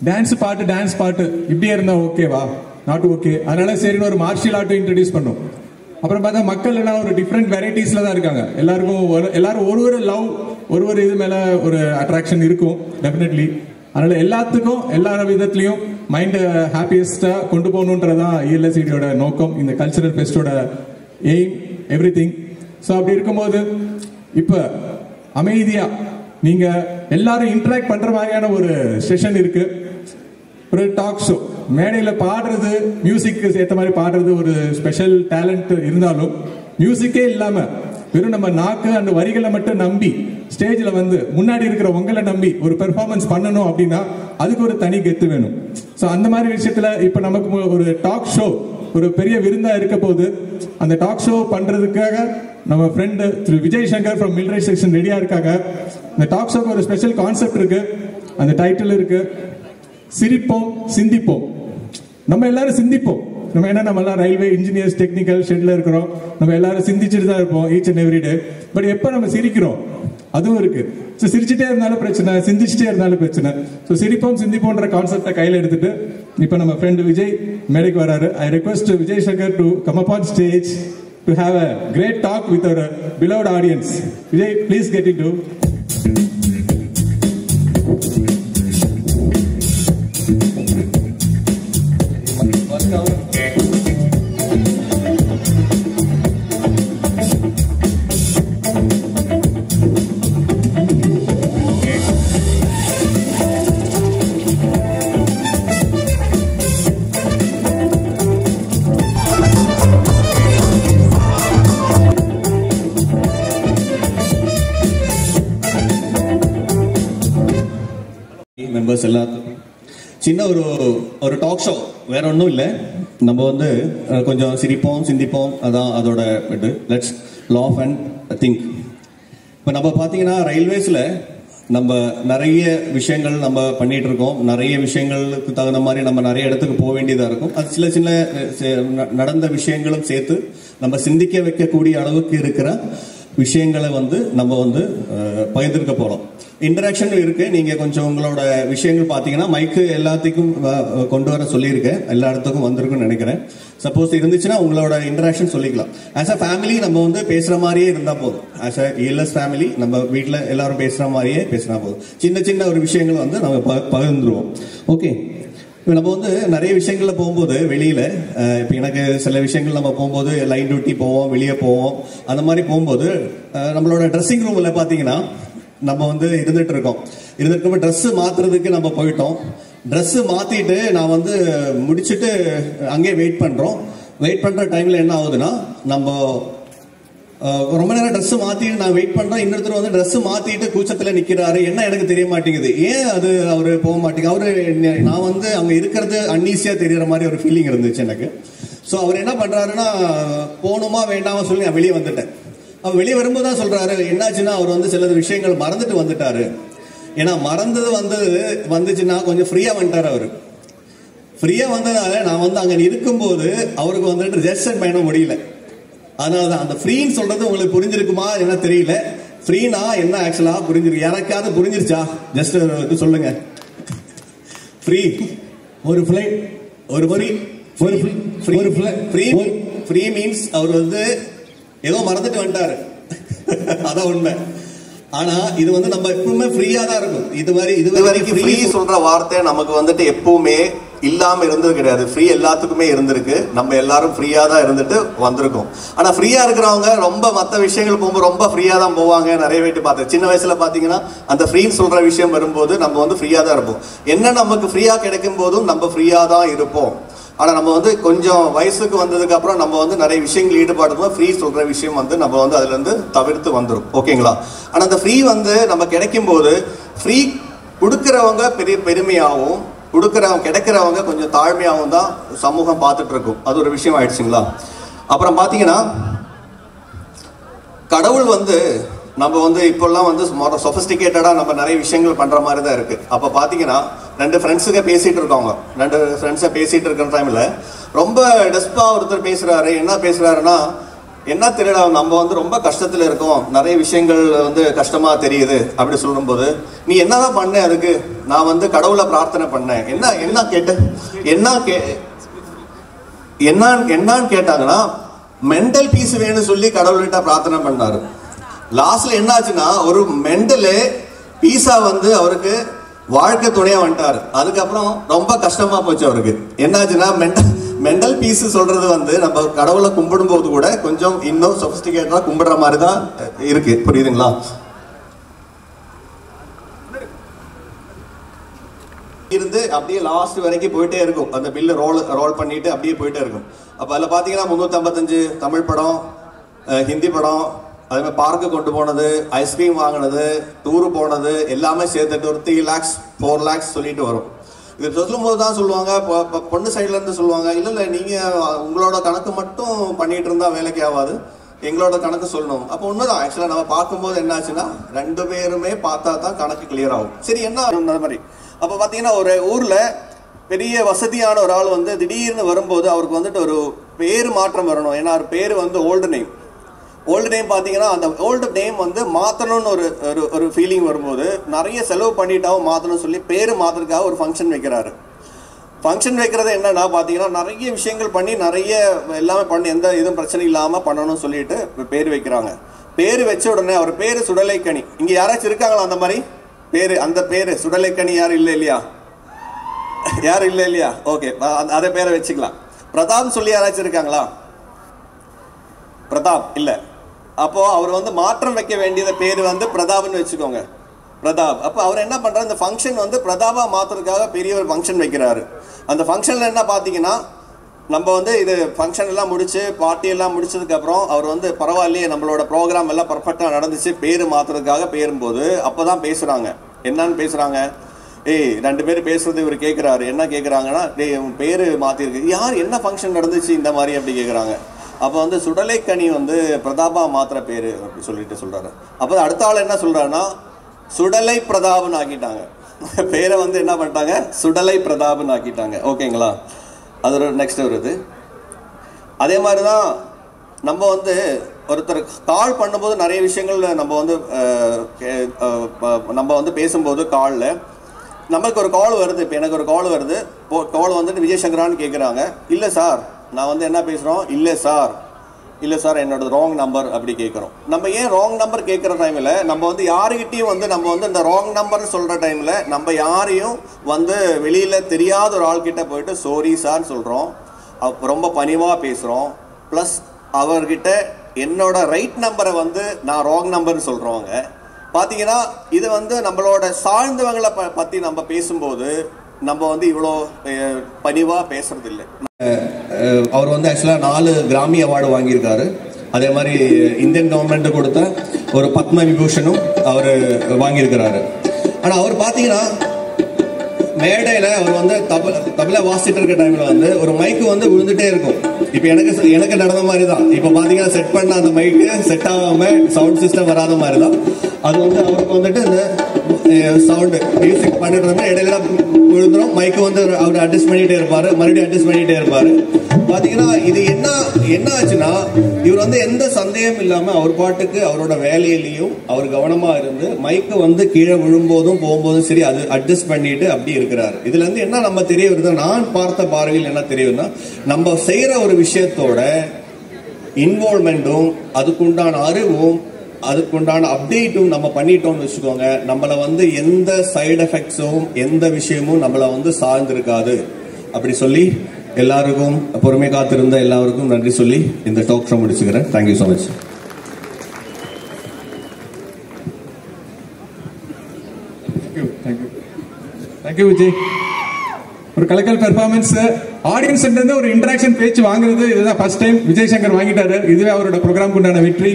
Dance பாட்டு இப்படியே இருந்தா ஓகேவா, நாட் ஓகே. அதனால சரி ஒரு மார்ஷியல் ஆர்ட் இன்ட்ரடியூஸ் பண்ணோம். அப்புறம் பார்த்தா மக்கள் எல்லாம் ஒரு டிஃப்ரெண்ட் வெரைட்டிஸ்ல தான் இருக்காங்க. எல்லாரும் ஒரு இது மேல ஒரு அட்ராக்ஷன் இருக்கும் டெஃபினெட்லி. அதனால எல்லாத்துக்கும் எல்லா விதத்திலையும் மைண்ட் ஹாப்பியஸ்டா கொண்டு போகணுன்றதான் ELSED நோக்கம், இந்த கல்ச்சரல் ஃபெஸ்டோட எய்ம், எவ்ரி திங். ஸோ அப்படி இருக்கும்போது இப்ப அமைதியா நீங்க எல்லாரும் இன்டராக்ட் பண்ற மாதிரியான ஒரு செஷன் இருக்கு. ஒரு டாக் ஷோ, மேடையில பாடுறது, மியூசிக் ஏற்ற மாதிரி பாடுறது ஒரு ஸ்பெஷல் டேலண்ட் இருந்தாலும் மியூசிக்கே இல்லாம வெறும் நம்ம நாக்கு அந்த வரிகளை மட்டும் நம்பி ஸ்டேஜ்ல வந்து முன்னாடி இருக்கிற உங்களை நம்பி ஒரு பெர்ஃபார்மன்ஸ் பண்ணணும் அப்படின்னா அதுக்கு ஒரு தனி கெத்து வேணும். ஸோ அந்த மாதிரி விஷயத்துல இப்ப நமக்கு ஒரு டாக் ஷோ ஒரு பெரிய விருந்தா இருக்க போது, அந்த டாக் ஷோ பண்றதுக்காக நம்ம friend Thiru Vijay Shankar from military section ரெடியா இருக்காங்க. இந்த டாக் ஷோக்கு ஒரு ஸ்பெஷல் கான்செப்ட் இருக்கு. அந்த டைட்டில் இருக்கு, சிரிப்போம் சிந்திப்போம். நம்ம எல்லாரும் சிந்திப்போம். நம்ம எல்லாம் ரயில்வே இன்ஜினியர்ஸ் டெக்னிக்கல் ஷெட்ல இருக்கிறோம். நம்ம எல்லாரும் சிந்திச்சுட்டு தான் இருப்போம் each and every day. But எப்ப நம்ம சிரிக்கிறோம் அதுவும் இருக்கு. ஸோ சிரிச்சுட்டே இருந்தாலும் பிரச்சனை, சிந்திச்சுட்டே இருந்தாலும் பிரச்சனை. ஸோ சிரிப்போம் சிந்திப்போன்ற கான்செப்டை கையில் எடுத்துட்டு இப்போ நம்ம ஃப்ரெண்ட் விஜய் மேடைக்கு வராரு. I request Vijay Shankar to come up on stage to have a great talk with our beloved audience. Vijay, please get in to. Members எல்லாத்துக்கும் சின்ன ஒரு டாக் ஷோ, வேற ஒன்றும் இல்லை. நம்ம வந்து கொஞ்சம் சிரிப்போம் சிந்திப்போம், அதான் அதோட இது. Let's laugh and think. இப்போ நம்ம பார்த்தீங்கன்னா ரயில்வேஸில் நம்ம நிறைய விஷயங்கள் நம்ம பண்ணிட்டு இருக்கோம். நிறைய விஷயங்களுக்கு தகுந்த மாதிரி நம்ம நிறைய இடத்துக்கு போக வேண்டியதாக இருக்கும். அது சில சின்ன நடந்த விஷயங்களும் சேர்த்து நம்ம சிந்திக்க வைக்கக்கூடிய அளவுக்கு இருக்கிற விஷயங்களை வந்து நம்ம வந்து பகிர்ந்துக்க போறோம். இன்டராக்ஷன் இருக்கு. நீங்க கொஞ்சம் உங்களோட விஷயங்கள் பாத்தீங்கன்னா மைக்கு எல்லாத்துக்கும் கொண்டு வர சொல்லியிருக்கேன், எல்லா இடத்துக்கும் வந்திருக்குன்னு நினைக்கிறேன். சப்போஸ் இருந்துச்சுன்னா உங்களோட இன்டராக்ஷன் சொல்லிக்கலாம். ஆஸ் அ ஃபேமிலி நம்ம வந்து பேசுற மாதிரியே இருந்தா போதும். ஆஸ் அ ELS ஃபேமிலி நம்ம வீட்டில் எல்லாரும் பேசுற மாதிரியே பேசினா போதும். சின்ன சின்ன ஒரு விஷயங்கள் வந்து நம்ம பகிர்ந்துருவோம். ஓகே, நம்ம வந்து நிறைய விஷயங்கள்ல போகும்போது வெளியில இப்போ எனக்கு சில விஷயங்கள் நம்ம போகும்போது லைன் டியூட்டி போவோம், வெளியே போவோம். அந்த மாதிரி போகும்போது நம்மளோட ட்ரெஸ்ஸிங் ரூம்ல பாத்தீங்கன்னா நம்ம வந்து இருந்துட்டு ட்ரெஸ் மாத்துறதுக்கு நம்ம போயிட்டோம். ட்ரெஸ் மாத்திட்டு நான் வந்து முடிச்சுட்டு அங்கே வெயிட் பண்ற டைம்ல என்ன ஆகுதுன்னா, நம்ம ரொம்ப நேரம் ட்ரெஸ் மாத்திட்டு நான் வெயிட் பண்றேன். இன்னொருத்தர் வந்து ட்ரெஸ் மாத்திட்டு கூச்சத்துல நிக்கிறாரு. என்ன எனக்கு தெரிய மாட்டேங்குது, ஏன் அது அவரு போக மாட்டேங்குது. அவரு நான் வந்து அங்க இருக்கிறது அன்ஈஸியா தெரியற மாதிரி ஒரு ஃபீலிங் இருந்துச்சு எனக்கு. ஸோ அவர் என்ன பண்றாருன்னா, போகணுமா வேண்டாமா சொல்லி நான் வெளியே வந்துட்டேன். அவர் வெளியே வரும்போது தான் சொல்றாரு, என்னாச்சுன்னா அவர் வந்து சில விஷயங்கள் மறந்துட்டு வந்துட்டாரு. ஏன்னா மறந்தது வந்துச்சுன்னா கொஞ்சம் ஃப்ரீயா வந்துட்டாரு. அவரு ஃப்ரீயா வந்ததால நான் வந்து அங்க இருக்கும்போது அவருக்கு வந்துட்டு ரெஜிஸ்டர் பண்ண முடியல. அதனாலதான் அந்த ஃப்ரீன்னு சொல்றது உங்களுக்கு புரிஞ்சிருக்குமா என்ன தெரியல. ஃப்ரீனா என்ன ஆக்சுவலா புரிஞ்சிருக்கு? யாராவது புரிஞ்சிருச்சா? ஜஸ்ட் சொல்லுங்க. ஃப்ரீ ஒரு ஃப்ளைட் ஒரு ஃப்ரீ மீன்ஸ் அவர் வந்து ஏதோ மறந்துட்டு வந்துட்டாரு. அதான் உண்மை. ஆனா இது வந்து நம்ம எப்பவுமே ஃப்ரீயா தான் இருக்கும். இது வரைக்கும் ஃப்ரீ சொல்ற வார்த்தை நமக்கு வந்துட்டு எப்பவுமே இல்லாம இருந்தது கிடையாது. ஃப்ரீ எல்லாத்துக்குமே இருந்திருக்கு. நம்ம எல்லாரும் ஃப்ரீயா தான் இருந்துட்டு வந்திருக்கோம். ஆனா ஃப்ரீயா இருக்கிறவங்க ரொம்ப மற்ற விஷயங்கள் போகும்போது ரொம்ப ஃப்ரீயா தான் போவாங்க. நிறைய பேர் பார்த்தேன். சின்ன வயசுல பாத்தீங்கன்னா அந்த ஃப்ரீன்னு சொல்ற விஷயம் வரும்போது நம்ம வந்து ஃப்ரீயா தான் இருப்போம். என்ன நமக்கு ஃப்ரீயா கிடைக்கும் போதும் நம்ம ஃப்ரீயா தான் இருப்போம். ஆனா நம்ம வந்து கொஞ்சம் வயசுக்கு வந்ததுக்கு அப்புறம் நம்ம வந்து நிறைய விஷயங்கள் ஈடுபாடு ஃப்ரீ சொல்ற விஷயம் வந்து நம்ம வந்து அதுல இருந்து தவிர்த்து வந்துடும். ஓகேங்களா? ஆனா அந்த ஃப்ரீ வந்து நம்ம கிடைக்கும் போது ஃப்ரீ கொடுக்கிறவங்க பெரிய பெருமையாகவும் கிடைக்கிறவங்க கொஞ்சம் தாழ்மையாகவும் தான் சமூகம் பார்த்துட்டு இருக்கும். அது ஒரு விஷயம் ஆயிடுச்சுங்களா? அப்புறம் பாத்தீங்கன்னா கடவுள் வந்து நம்ம வந்து இப்பெல்லாம் வந்து சொஃபிஸ்டிகேட்டடா நம்ம நிறைய விஷயங்கள் பண்ற மாதிரி தான் இருக்கு. அப்ப பாத்தீங்கன்னா ரெண்டு ஃப்ரெண்ட்ஸை பேசிட்டு இருக்கிற டைம்ல ரொம்ப டெஸ்பா ஒருத்தர் பேசுறாரு. என்ன பேசுறாருன்னா, என்ன தெரியல, நம்ம வந்து ரொம்ப கஷ்டத்துல இருக்கோம், நிறைய விஷயங்கள் வந்து கஷ்டமா தெரியுது அப்படி சொல்லும்போது, நீ என்னதான் பண்ண? அதுக்கு நான் வந்து கடவுளை பிரார்த்தனை பண்ணேன். என்ன கேட்டேன், என்னன்னு கேட்டாங்கன்னா, மென்டல் பீஸ் வேணும்னு சொல்லி கடவுள்கிட்ட பிரார்த்தனை பண்ணாரு. லாஸ்ட்ல என்ன ஆச்சுன்னா, ஒரு மென்டல் பீஸா வந்து அவருக்கு வாழ்க்கை துணையா வந்துட்டாரு. அதுக்கப்புறம் ரொம்ப கஷ்டமா போச்சு அவருக்கு. என்னாச்சுன்னா, மென்டல் பீஸ் சொல்றது வந்து நம்ம கடவுளை கும்பிடும் போது கூட கொஞ்சம் இன்னும் சொபிஸ்டிகேட்டடா கும்பிடுற மாதிரி தான் இருக்கு. புரியுதுங்களா? இருந்து அப்படியே லாஸ்ட் வரைக்கும் போயிட்டே இருக்கும். அந்த பில்லு ரோல் பண்ணிட்டு அப்படியே போயிட்டே இருக்கும். அப்ப அதுல பாத்தீங்கன்னா 355 தமிழ் படம், ஹிந்தி படம், அதே மாதிரி பார்க்கு கொண்டு போனது, ஐஸ்கிரீம் வாங்கினது, டூரு போனது எல்லாமே சேர்த்துட்டு ஒரு 3 lakhs 4 lakhs சொல்லிட்டு வரும். இது சொல்லும் போது தான் சொல்லுவாங்க, பொண்ணு சைட்ல இருந்து சொல்லுவாங்க, இல்ல நீங்க உங்களோட கணக்கு மட்டும் பண்ணிட்டு இருந்தா வேலைக்கு ஆகாது, எங்களோட கணக்கு சொல்லணும். அப்போ உண்மைதான். ஆக்சுவலா நம்ம பார்க்கும்போது என்னாச்சுன்னா, 2 பேருமே பார்த்தா தான் கணக்கு கிளியர் ஆகும். சரி, என்ன அந்த மாதிரி. அப்ப பாத்தீங்கன்னா, ஒரு ஊர்ல பெரிய வசதியான ஒரு ஆள் வந்து திடீர்னு வரும்போது அவருக்கு வந்துட்டு ஒரு பேரு மாற்றம் வரணும். ஏன்னா அவர் பேரு வந்து ஓல்டு நேம் பார்த்தீங்கன்னா, அந்த ஓல்டு நேம் வந்து மாற்றணும்னு ஒரு ஃபீலிங் வரும்போது நிறைய செலவு பண்ணிட்டாவும் மாற்றணும்னு சொல்லி பேர் மாற்றுறதுக்காக ஒரு ஃபங்க்ஷன் வைக்கிறாரு. ஃபங்க்ஷன் வைக்கிறது என்னன்னா பார்த்தீங்கன்னா, நிறைய விஷயங்கள் பண்ணி நிறைய எல்லாமே பண்ணி எந்த இதுவும் பிரச்சனை இல்லாமல் பண்ணணும்னு சொல்லிட்டு பேர் வைக்கிறாங்க. பேர் வச்ச உடனே அவர் பேர் சுடலைக்கனி. இங்கே யாராச்சும் இருக்காங்களா அந்த மாதிரி பேர்? அந்த பேர் சுடலைக்கனி யாரும் இல்லை இல்லையா? யாரும் இல்லை இல்லையா? ஓகே, அதே பேரை வச்சுக்கலாம். பிரதாப் சொல்லி யாராச்சும் இருக்காங்களா? பிரதாப் இல்லை. அப்போ அவர் வந்து மாற்றம் வைக்க வேண்டியத பேர் வந்து பிரதாப்னு வச்சுக்கோங்க, பிரதாப். அப்போ அவர் என்ன பண்றாரு, இந்த ஃபங்க்ஷன் வந்து பிரதாபா மாத்துறதுக்காக பெரிய ஒரு ஃபங்க்ஷன் வைக்கிறாரு. அந்த ஃபங்க்ஷன்ல என்ன பார்த்தீங்கன்னா, நம்ம வந்து இது ஃபங்க்ஷன் எல்லாம் முடிச்சு பார்ட்டி எல்லாம் முடிச்சதுக்கு அப்புறம் அவர் வந்து பரவாயில்லையே நம்மளோட ப்ரோக்ராம் எல்லாம் பர்ஃபெக்டா நடந்துச்சு, பேரு மாத்துறதுக்காக பேரும்போது அப்போதான் பேசுறாங்க. என்னன்னு பேசுறாங்க? 2 பேர் பேசுறது இவர் கேட்கிறாரு. என்ன கேட்குறாங்கன்னா, பேரு மாத்திருக்கு, யார் என்ன ஃபங்க்ஷன் நடந்துச்சு இந்த மாதிரி அப்படி கேட்குறாங்க. அப்போ வந்து சுடலைக்கனி வந்து பிரதாபா மாத்திர பேரு அப்படி சொல்லிட்டு சொல்றாரு. அப்போ அடுத்த ஆள் என்ன சொல்றாருன்னா, சுடலை பிரதாப்னு ஆக்கிட்டாங்க. பேரை வந்து என்ன பண்ணிட்டாங்க, சுடலை பிரதாப்னு ஆக்கிட்டாங்க. ஓகேங்களா? அது ஒரு நெக்ஸ்ட் வருது. அதே மாதிரி தான் நம்ம வந்து ஒருத்தர் கால் பண்ணும்போது நிறைய விஷயங்கள் நம்ம வந்து பேசும்போது காலில் நமக்கு ஒரு கால் வருது. இப்போ எனக்கு ஒரு கால் வருது. கால் வந்துட்டு விஜய் சங்கரான்னு கேட்குறாங்க. இல்லை சார், நான் வந்து என்ன பேசுகிறோம், இல்லை சார் என்னோட ராங் நம்பர் அப்படி கேட்குறோம். நம்ம ஏன் ராங் நம்பர் கேட்குற டைமில் நம்ம வந்து யாருக்கிட்டையும் வந்து நம்ம வந்து இந்த ராங் நம்பர்னு சொல்கிற டைமில் நம்ம யாரையும் வந்து வெளியில் தெரியாத ஒரு ஆள்கிட்ட போயிட்டு சாரி சார் சொல்கிறோம், ரொம்ப பணிவாக பேசுகிறோம். ப்ளஸ் அவர்கிட்ட என்னோட ரைட் நம்பரை வந்து நான் ராங் நம்பர்னு சொல்கிறவங்க பார்த்தீங்கன்னா, இது வந்து நம்மளோட சார்ந்தவங்களை பற்றி நம்ம பேசும்போது நம்ம வந்து இவ்வளோ பணிவாக பேசுறது இல்லை. அவர் வந்து ஆக்சுவலாக 4 கிராமி அவார்டு வாங்கியிருக்காரு. அதே மாதிரி இந்தியன் கவர்மெண்ட் கொடுத்த ஒரு பத்ம விபூஷனும் அவர் வாங்கியிருக்கிறாரு. ஆனால் அவர் பார்த்தீங்கன்னா, மேடையில் அவர் வந்து தபலை வாசிட்டு இருக்க டைமில் வந்து ஒரு மைக்கு வந்து விழுந்துட்டே இருக்கும். இப்போ எனக்கு நடந்த மாதிரி தான். இப்போ பார்த்தீங்கன்னா, செட் பண்ண அந்த மைக்கு செட் ஆகாமல் சவுண்ட் சிஸ்டம் வராத மாதிரி தான். அது வந்து அவருக்கு வந்துட்டு இந்த சவுண்டு மியூசிக் பண்ணிட்டு இருந்தா இடையில விழுந்துடும். மைக்கு வந்து அவர் அட்ஜஸ்ட் பண்ணிட்டே இருப்பாரு, மறுபடியும் அட்ஜஸ்ட் பண்ணிட்டே இருப்பாரு. பாத்தீங்கன்னா இது என்ன ஆச்சுன்னா, இவர் வந்து எந்த சந்தேகம் இல்லாம அவர் பாட்டுக்கு அவரோட வேலையிலையும் அவர் கவனமா இருந்து மைக்கு வந்து கீழே விழும்போதும் போகும்போதும் சரி அது அட்ஜஸ்ட் பண்ணிட்டு அப்படி இருக்கிறாரு. இதுல இருந்து என்ன நம்ம தெரிய வருது, நான் பார்த்த பார்வையில் என்ன தெரியுதுன்னா, நம்ம செய்யற ஒரு விஷயத்தோட இன்வால்வ்மெண்ட்டும் அதுக்குண்டான அறிவும் அதுக்குண்டான அப்டேட்டும் நம்ம பண்ணிட்டோம்னு வச்சுக்கோங்க, நம்மள வந்து எந்த சைடு எஃபெக்ட்ஸும் எந்த விஷயமும் நம்மள வந்து சார்ந்திருக்காது. அப்படி சொல்லி எல்லாருக்கும் பொறுமை காத்திருந்த எல்லாருக்கும் நன்றி சொல்லி இந்த டாக் ஷோ முடிச்சுக்கிறேன். Thank you so much. Thank you Vijay. ஒரு கலக்கல் பெர்ஃபார்மன்ஸ். ஆடியன்ஸ் இருந்து ஒரு இன்டராக்ஷன் பேச்சு வாங்குறது இதுதான் ஃபர்ஸ்ட் டைம் விஜய் சங்கர் வாங்கிட்டாரு. இதுவே அவரோட ப்ரோக்ராம் உண்டான வெற்றி.